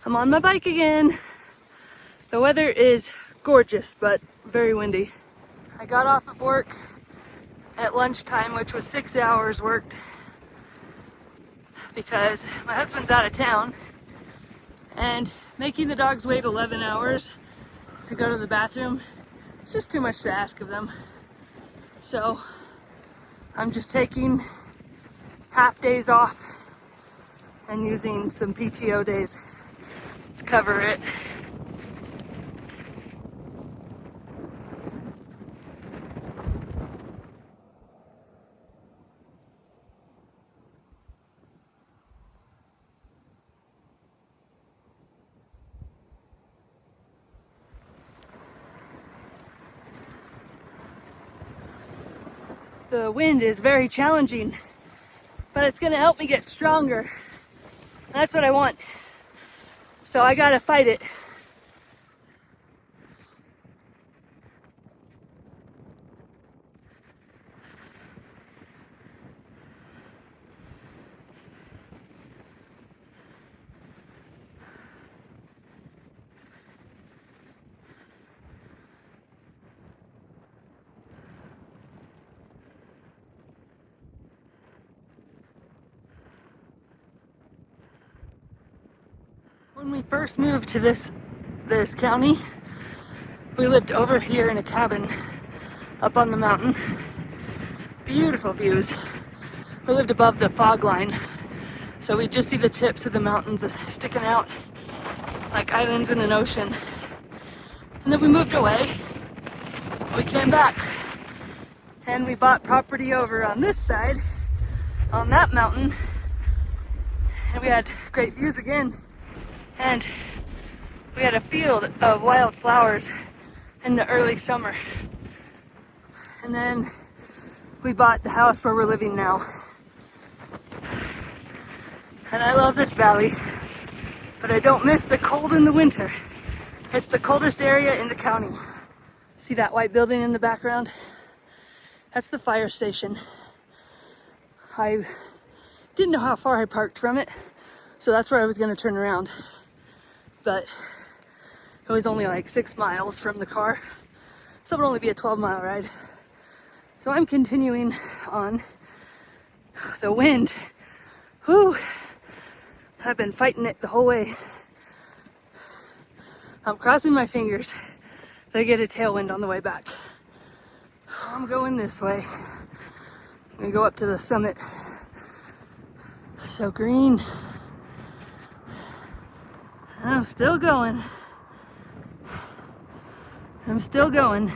I'm on my bike again. The weather is gorgeous, but very windy. I got off of work at lunchtime, which was 6 hours worked, because my husband's out of town, and making the dogs wait 11 hours to go to the bathroom, it's just too much to ask of them. So I'm just taking half days off and using some PTO days to cover it. The wind is very challenging, but it's gonna help me get stronger. That's what I want. So I gotta fight it. When we first moved to this county, we lived over here in a cabin up on the mountain. Beautiful views. We lived above the fog line, so we'd just see the tips of the mountains sticking out like islands in an ocean. And then we moved away. We came back and we bought property over on this side, on that mountain, and we had great views again. And we had a field of wildflowers in the early summer. And then we bought the house where we're living now. And I love this valley, but I don't miss the cold in the winter. It's the coldest area in the county. See that white building in the background? That's the fire station. I didn't know how far I parked from it, so that's where I was gonna turn around. But it was only like 6 miles from the car, so it would only be a 12-mile ride. So I'm continuing on. The wind, whew, I've been fighting it the whole way. I'm crossing my fingers that I get a tailwind on the way back. I'm going this way. I'm gonna go up to the summit. So green. I'm still going. I'm still going.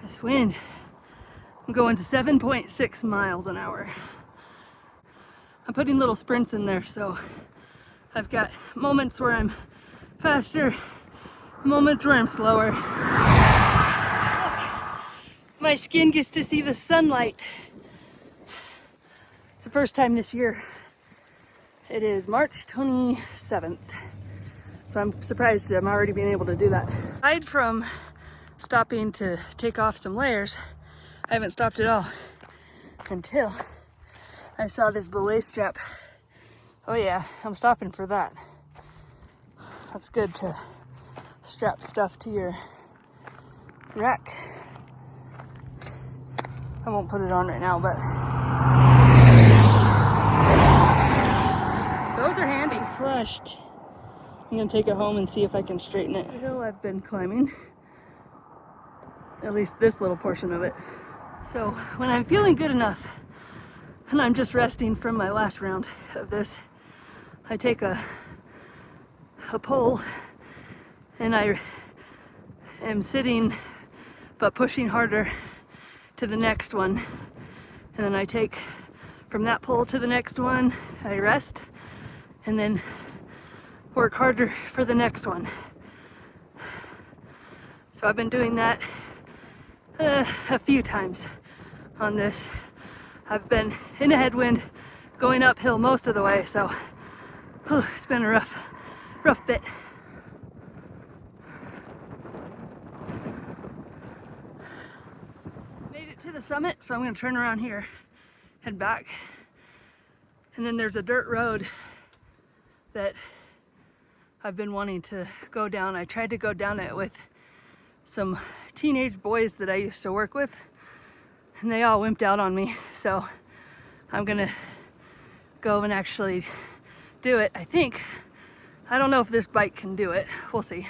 This wind. I'm going to 7.6 miles an hour. I'm putting little sprints in there, so I've got moments where I'm faster, moments where I'm slower. Look, my skin gets to see the sunlight. It's the first time this year. It is March 27th, so I'm surprised I'm already being able to do that. Aside from stopping to take off some layers, I haven't stopped at all until I saw this belay strap. Oh yeah, I'm stopping for that. That's good to strap stuff to your rack. I won't put it on right now, but those are handy. Crushed. I'm gonna take it home and see if I can straighten it. The hill I've been climbing, at least this little portion of it. So when I'm feeling good enough and I'm just resting from my last round of this, I take a pole and I am sitting but pushing harder to the next one. And then I take from that pole to the next one, I rest, and then work harder for the next one. So I've been doing that a few times on this. I've been in a headwind going uphill most of the way, so it's been a rough bit. Made it to the summit, so I'm gonna turn around here, head back, and then there's a dirt road that I've been wanting to go down. I tried to go down it with some teenage boys that I used to work with, and they all wimped out on me. So I'm gonna go and actually do it, I think. I don't know if this bike can do it. We'll see.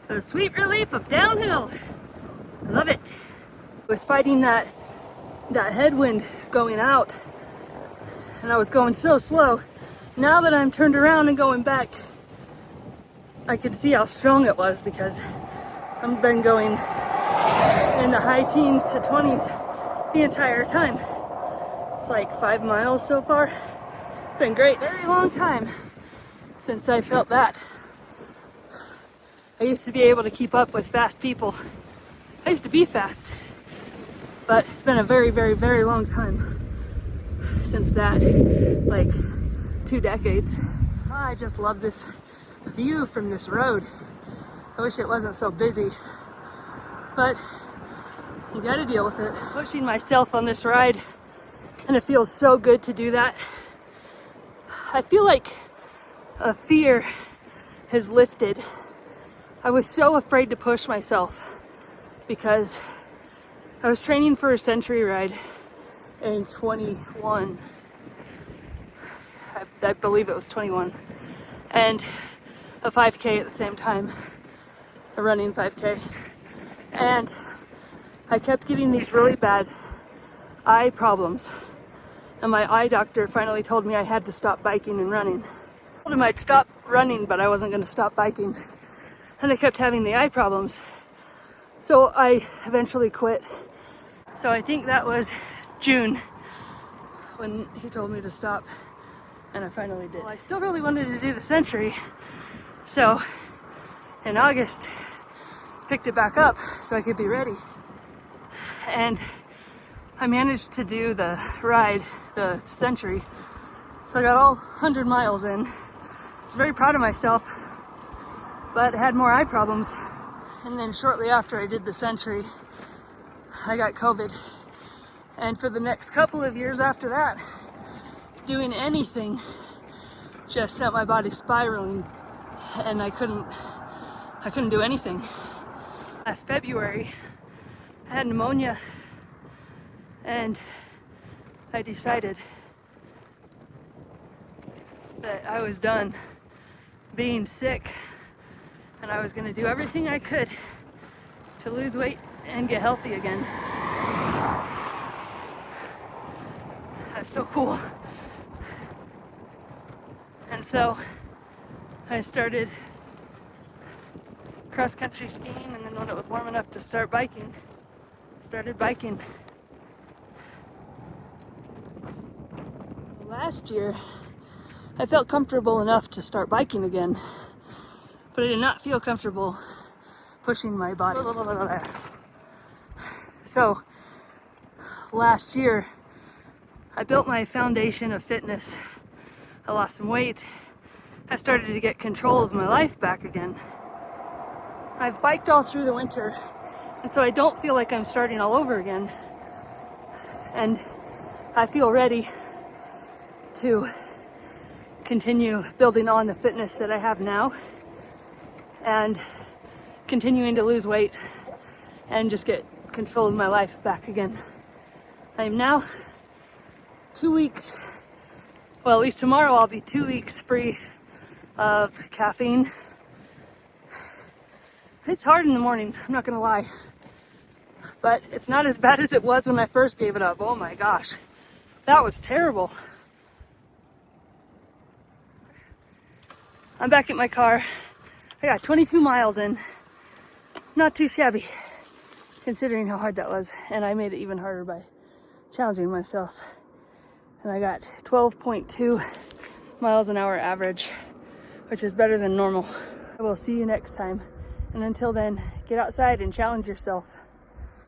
The sweet relief of downhill. I love it. I was fighting that headwind going out, and I was going so slow. Now that I'm turned around and going back, I could see how strong it was, because I've been going in the high teens to 20s the entire time. It's like 5 miles so far. It's been great. Very long time since I felt that. I used to be able to keep up with fast people. I used to be fast, but it's been a very, very, very long time since that, like 2 decades. I just love this view from this road. I wish it wasn't so busy, but you gotta deal with it. Pushing myself on this ride, and it feels so good to do that. I feel like a fear has lifted. I was so afraid to push myself because I was training for a Century ride in 21. I believe it was 21. And a 5K at the same time, a running 5K. And I kept getting these really bad eye problems. And my eye doctor finally told me I had to stop biking and running. I told him I'd stop running, but I wasn't going to stop biking. And I kept having the eye problems. So I eventually quit. So I think that was June when he told me to stop, and I finally did. Well, I still really wanted to do the Century, so in August picked it back up so I could be ready. And I managed to do the ride, the Century, so I got all 100 miles in. I was very proud of myself, but I had more eye problems. And then shortly after I did the Century, I got COVID. And for the next couple of years after that, doing anything just sent my body spiraling, and I couldn't do anything. Last February, I had pneumonia, and I decided that I was done being sick, and I was going to do everything I could to lose weight and get healthy again. That's so cool. And so I started cross-country skiing, and then when it was warm enough to start biking, started biking. Last year, I felt comfortable enough to start biking again, but I did not feel comfortable pushing my body. So last year, I built my foundation of fitness. I lost some weight. I started to get control of my life back again. I've biked all through the winter, and so I don't feel like I'm starting all over again. And I feel ready to continue building on the fitness that I have now and continuing to lose weight and just get control of my life back again. I am now 2 weeks, well, at least tomorrow I'll be 2 weeks free of caffeine. It's hard in the morning, I'm not gonna lie, but it's not as bad as it was when I first gave it up. Oh my gosh, that was terrible. I'm back at my car. I got 22 miles in. Not too shabby, considering how hard that was. And I made it even harder by challenging myself. And I got 12.2 miles an hour average, which is better than normal. I will see you next time. And until then, get outside and challenge yourself.